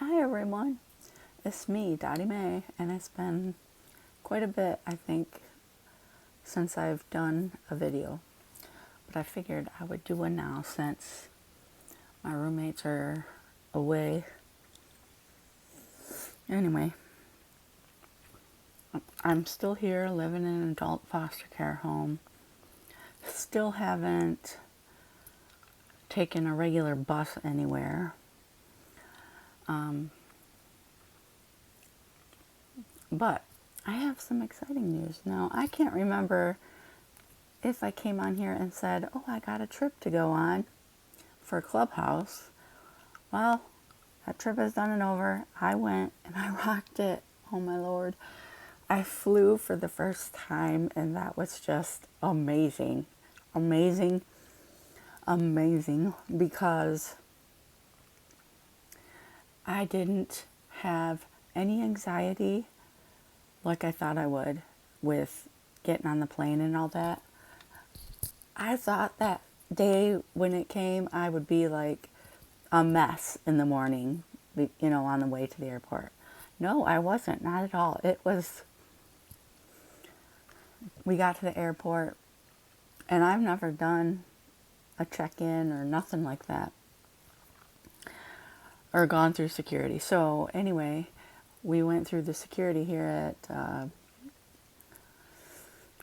Hi everyone, it's me, Dottie Mae, and it's been quite a bit, I think, since I've done a video. But I figured I would do one now since my roommates are away. Anyway, I'm still here living in an adult foster care home. Still haven't taken a regular bus anywhere. But I have some exciting news. Now, I can't remember if I came on here and said, oh, I got a trip to go on for Clubhouse. Well, that trip is done and over. I went and I rocked it. Oh my Lord. I flew for the first time and that was just amazing. Amazing. Amazing. Because I didn't have any anxiety like I thought I would with getting on the plane and all that. I thought that day when it came, I would be like a mess in the morning, on the way to the airport. No, I wasn't. Not at all. We got to the airport, and I've never done a check-in or nothing like that, or gone through security. So anyway, we went through the security here at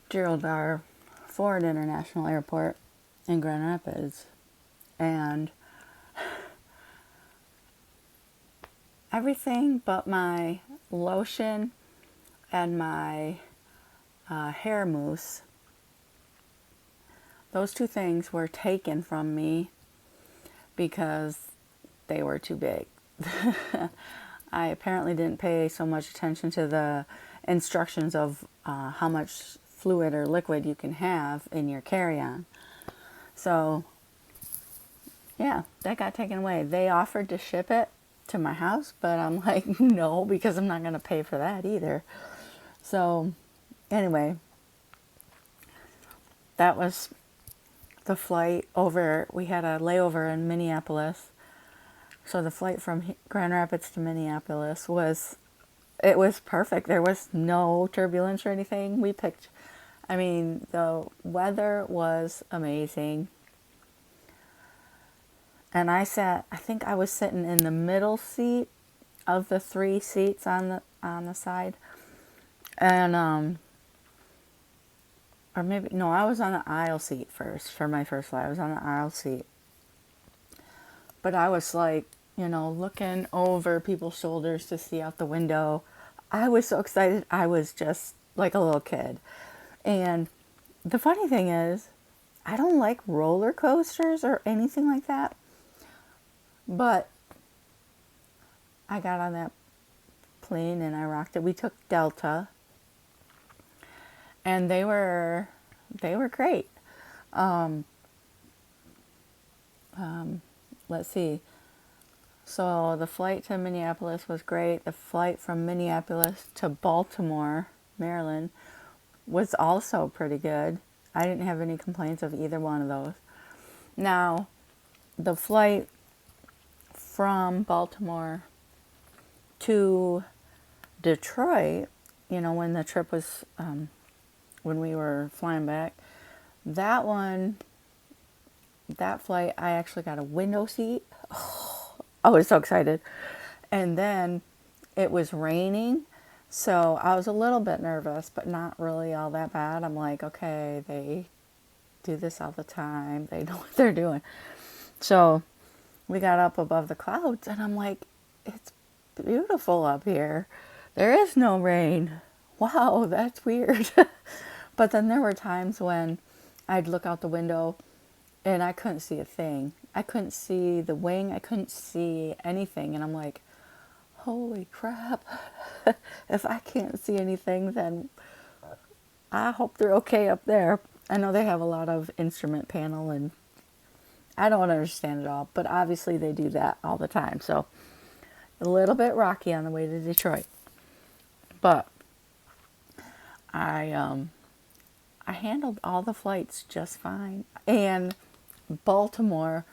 Gerald R. Ford International Airport in Grand Rapids, and everything but my lotion and my hair mousse, those two things were taken from me because they were too big. I apparently didn't pay so much attention to the instructions of how much fluid or liquid you can have in your carry-on. So, yeah, that got taken away. They offered to ship it to my house, but I'm like, no, because I'm not going to pay for that either. So, anyway, that was the flight over. We had a layover in Minneapolis. So the flight from Grand Rapids to Minneapolis was perfect. There was no turbulence or anything. The weather was amazing. And I think I was sitting in the middle seat of the three seats on the side. And, or maybe, no, I was on the aisle seat first for my first flight. I was on the aisle seat. But I was like, looking over people's shoulders to see out the window. I was so excited. I was just like a little kid. And the funny thing is, I don't like roller coasters or anything like that. But I got on that plane and I rocked it. We took Delta. And they were great. Let's see. So the flight to Minneapolis was great. The flight from Minneapolis to Baltimore, Maryland, was also pretty good. I didn't have any complaints of either one of those. Now, the flight from Baltimore to Detroit, when the trip was, when we were flying back, that flight, I actually got a window seat. I was so excited. And then it was raining, so I was a little bit nervous, but not really all that bad. I'm like, okay, they do this all the time. They know what they're doing. So we got up above the clouds, and I'm like, it's beautiful up here. There is no rain. Wow, that's weird. But then there were times when I'd look out the window and I couldn't see a thing. I couldn't see the wing. I couldn't see anything. And I'm like, holy crap. If I can't see anything, then I hope they're okay up there. I know they have a lot of instrument panel and I don't understand it all, but obviously they do that all the time. So a little bit rocky on the way to Detroit. But I handled all the flights just fine. And Baltimore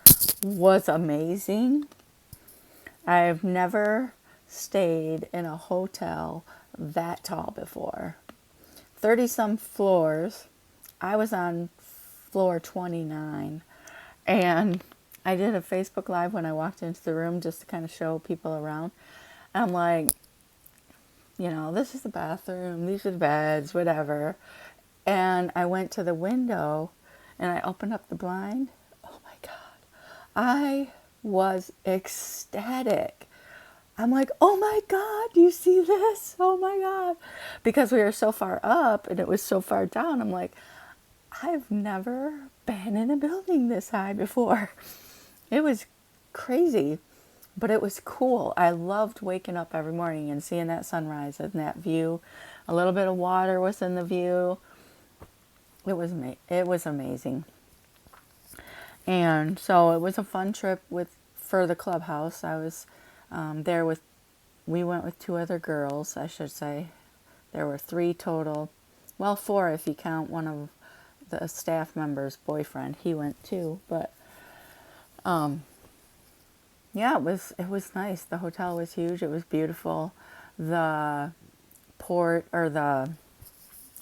was amazing. I've never stayed in a hotel that tall before. 30 some floors. I was on floor 29. And I did a Facebook Live when I walked into the room just to kind of show people around. I'm like, this is the bathroom, these are the beds, whatever. And I went to the window and I opened up the blind. Oh my God. I was ecstatic. I'm like, oh my God, do you see this? Oh my God. Because we were so far up and it was so far down. I'm like, I've never been in a building this high before. It was crazy, but it was cool. I loved waking up every morning and seeing that sunrise and that view. A little bit of water was in the view. It was amazing. And so it was a fun trip for the clubhouse. I was there with, we went with two other girls, I should say. There were three total. Well, four if you count one of the staff members' boyfriend. He went too, but yeah, it was nice. The hotel was huge. It was beautiful. The port or the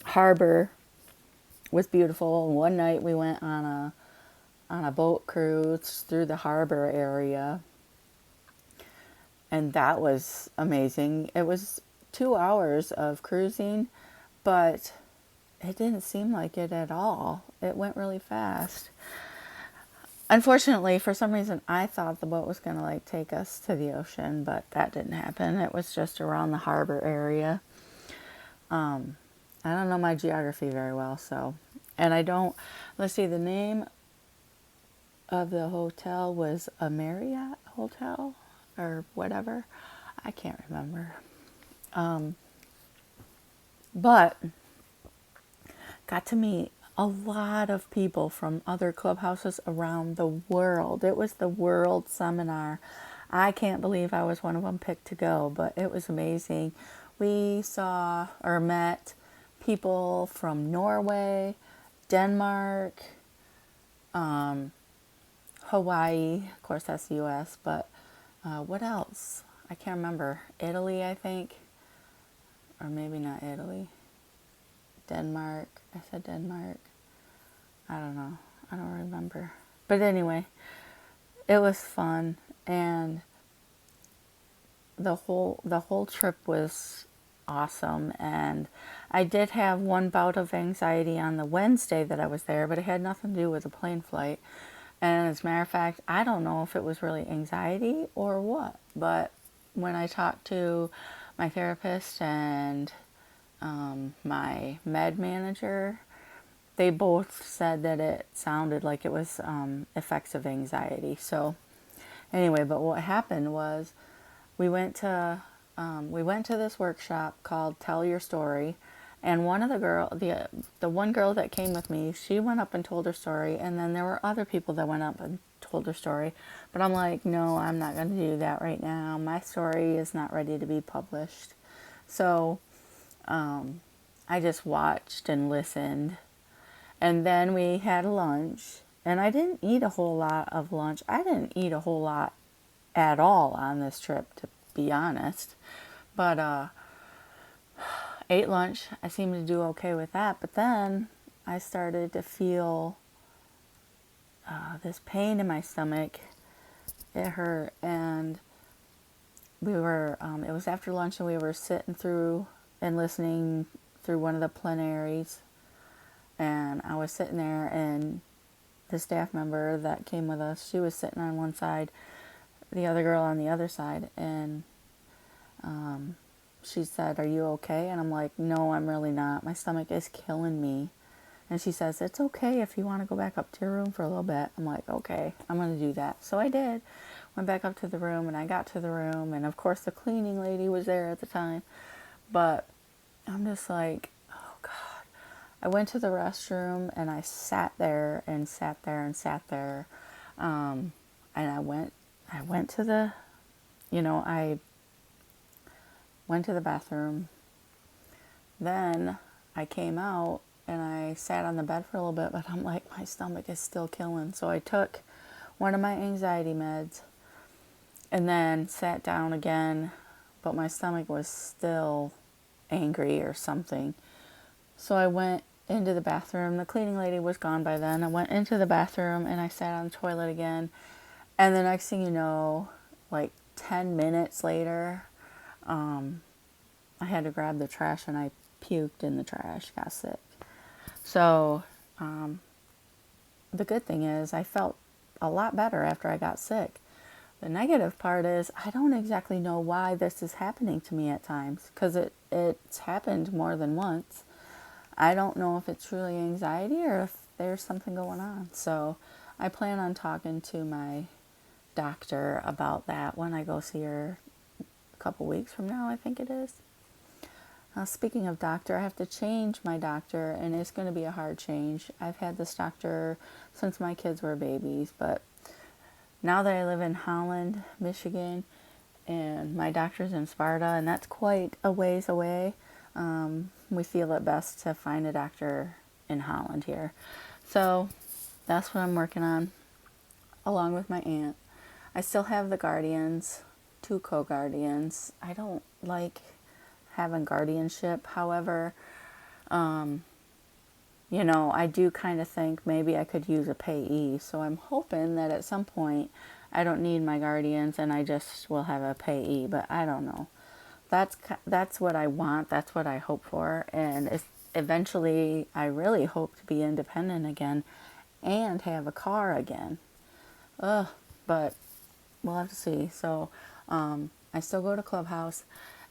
harbor was beautiful. One night we went on a boat cruise through the harbor area, and that was amazing. It was 2 hours of cruising, but it didn't seem like it at all. It went really fast. Unfortunately, for some reason, I thought the boat was going to take us to the ocean, but that didn't happen. It was just around the harbor area. I don't know my geography very well, so, and I don't, let's see, the name of the hotel was a Marriott Hotel or whatever. I can't remember. But got to meet a lot of people from other clubhouses around the world. It was the World Seminar. I can't believe I was one of them picked to go, but it was amazing. We saw or met people from Norway, Denmark, Hawaii. Of course, that's the U.S., but what else? I can't remember. Italy, I think. Or maybe not Italy. Denmark. I said Denmark. I don't know. I don't remember. But anyway, it was fun, and the whole trip was awesome. And I did have one bout of anxiety on the Wednesday that I was there, but it had nothing to do with the plane flight. And as a matter of fact, I don't know if it was really anxiety or what, but when I talked to my therapist and my med manager, they both said that it sounded like it was effects of anxiety. So anyway, but what happened was we went to this workshop called Tell Your Story, and one of the one girl that came with me, she went up and told her story, and then there were other people that went up and told their story. But I'm like, no, I'm not going to do that right now. My story is not ready to be published. So I just watched and listened. And then we had lunch. And I didn't eat a whole lot of lunch. I didn't eat a whole lot at all on this trip, to be honest. But ate lunch. I seemed to do okay with that. But then I started to feel this pain in my stomach. It hurt. And we were, it was after lunch, and we were sitting through and listening through one of the plenaries. And I was sitting there, and the staff member that came with us, she was sitting on one side, the other girl on the other side, and she said, "Are you okay?" And I'm like, "No, I'm really not. My stomach is killing me." And she says, "It's okay if you want to go back up to your room for a little bit." I'm like, "Okay, I'm going to do that." So I did. Went back up to the room, and I got to the room, and of course the cleaning lady was there at the time. But I'm just like, oh God. I went to the restroom, and I sat there and sat there and sat there. And I went to the, I went to the bathroom. Then I came out and I sat on the bed for a little bit, but I'm like, my stomach is still killing. So I took one of my anxiety meds, and then sat down again, but my stomach was still angry or something. So I went into the bathroom. The cleaning lady was gone by then. I went into the bathroom and I sat on the toilet again. And the next thing you know, like 10 minutes later, I had to grab the trash and I puked in the trash, got sick. So the good thing is I felt a lot better after I got sick. The negative part is I don't exactly know why this is happening to me at times, because it's happened more than once. I don't know if it's really anxiety or if there's something going on. So I plan on talking to my doctor about that when I go see her a couple weeks from now, I think it is. Speaking of doctor, I have to change my doctor, and it's going to be a hard change. I've had this doctor since my kids were babies, but now that I live in Holland, Michigan, and my doctor's in Sparta, and that's quite a ways away, we feel it best to find a doctor in Holland here. So that's what I'm working on, along with my aunt. I still have the guardians, 2 co-guardians. I don't like having guardianship. However, I do kind of think maybe I could use a payee. So I'm hoping that at some point I don't need my guardians and I just will have a payee. But I don't know. That's what I want. That's what I hope for. And eventually I really hope to be independent again and have a car again. But we'll have to see. So I still go to Clubhouse.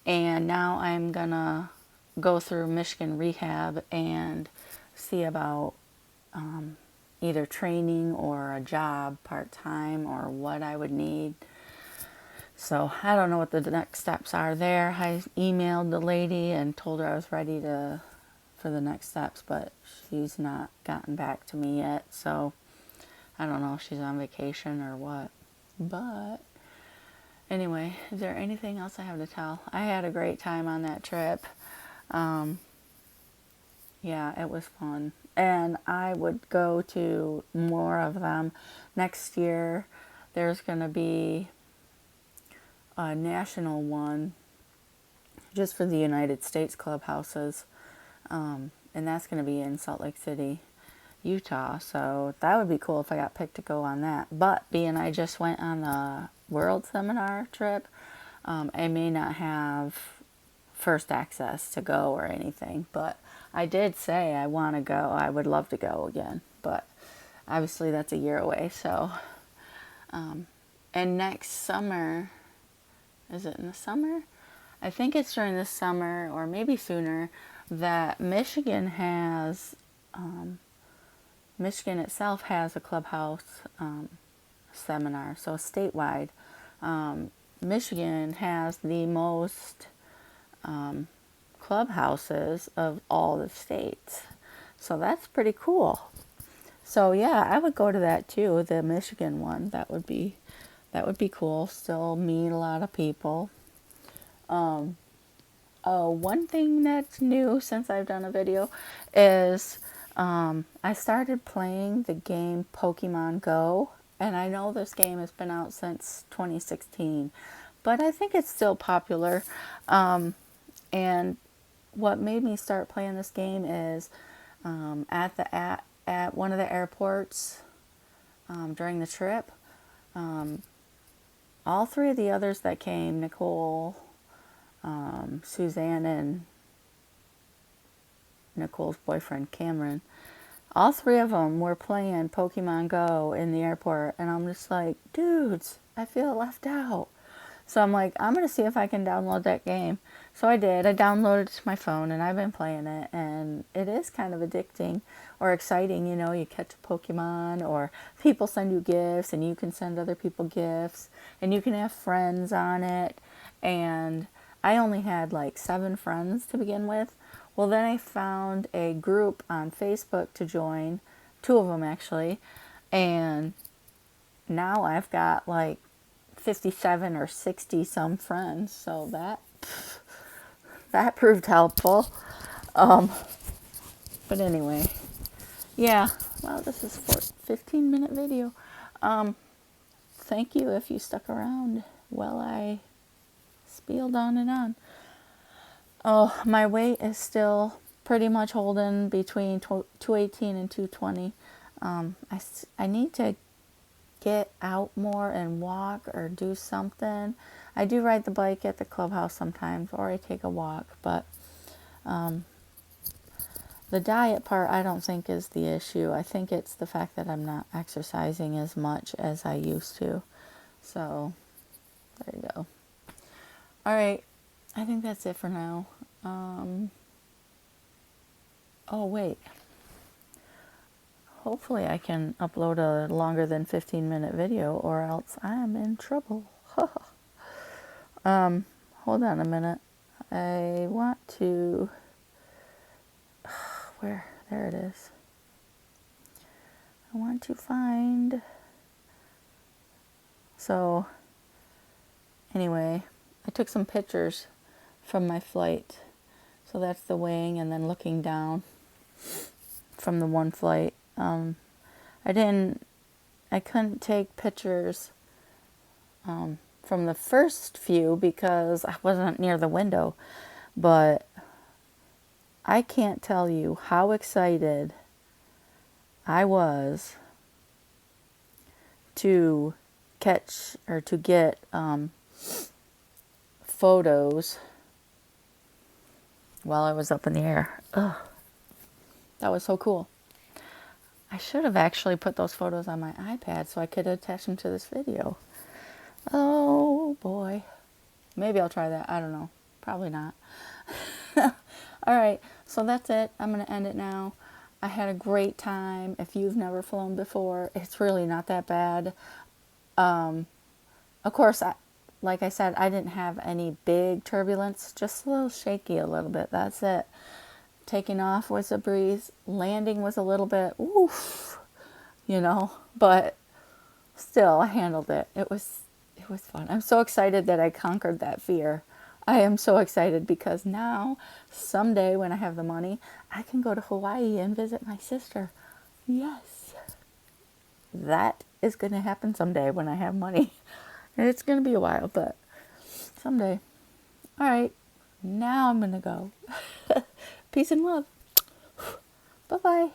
And now I'm going to go through Michigan Rehab and see about either training or a job part-time or what I would need. So I don't know what the next steps are there. I emailed the lady and told her I was ready for the next steps, but she's not gotten back to me yet. So I don't know if she's on vacation or what. But anyway, is there anything else I have to tell? I had a great time on that trip. Yeah, it was fun. And I would go to more of them. Next year, there's going to be a national one just for the United States clubhouses. And that's going to be in Salt Lake City, Utah. So that would be cool if I got picked to go on that. But being I just went on the World Seminar trip, I may not have first access to go or anything. But I did say I want to go. I would love to go again. But obviously that's a year away. So, and next summer, is it in the summer? I think it's during the summer or maybe sooner that Michigan itself has a clubhouse seminar. So statewide, Michigan has the most clubhouses of all the states. So that's pretty cool. So yeah, I would go to that too, the Michigan one. That would be cool. Still meet a lot of people. One thing that's new since I've done a video is I started playing the game Pokemon Go. And I know this game has been out since 2016, but I think it's still popular. And what made me start playing this game is at one of the airports during the trip, all 3 of the others that came, Nicole, Suzanne, and Nicole's boyfriend Cameron, all 3 of them were playing Pokemon Go in the airport, and I'm just like, dudes, I feel left out. So I'm like, I'm going to see if I can download that game. So I did. I downloaded it to my phone, and I've been playing it, and it is kind of addicting or exciting. You catch a Pokemon, or people send you gifts, and you can send other people gifts, and you can have friends on it. And I only had like 7 friends to begin with. Well, then I found a group on Facebook to join, 2 of them actually, and now I've got like 57 or 60 some friends, so that proved helpful. But anyway, yeah, well, this is a 15-minute video. thank you if you stuck around while I spieled on and on. Oh, my weight is still pretty much holding between 218 and 220. I need to get out more and walk or do something. I do ride the bike at the clubhouse sometimes, or I take a walk, but the diet part I don't think is the issue. I think it's the fact that I'm not exercising as much as I used to. So, there you go. All right, I think that's it for now. Oh, wait. Hopefully I can upload a longer than 15-minute video, or else I'm in trouble. Hold on a minute. I want to... Where? There it is. I want to find... So, anyway, I took some pictures from my flight. So that's the wing, and then looking down from the one flight. I couldn't take pictures from the first few because I wasn't near the window, but I can't tell you how excited I was to catch or to get photos while I was up in the air. Ugh, that was so cool. I should have actually put those photos on my iPad so I could attach them to this video. Oh boy. Maybe I'll try that. I don't know. Probably not. Alright, so that's it. I'm going to end it now. I had a great time. If you've never flown before, it's really not that bad. Of course, like I said, I didn't have any big turbulence. Just a little shaky a little bit. That's it. Taking off was a breeze. Landing was a little bit, oof, but still I handled it. It was fun. I'm so excited that I conquered that fear. I am so excited because now, someday when I have the money, I can go to Hawaii and visit my sister. Yes. That is going to happen someday when I have money. And it's going to be a while, but someday. All right. Now I'm going to go. Peace and love. Bye-bye.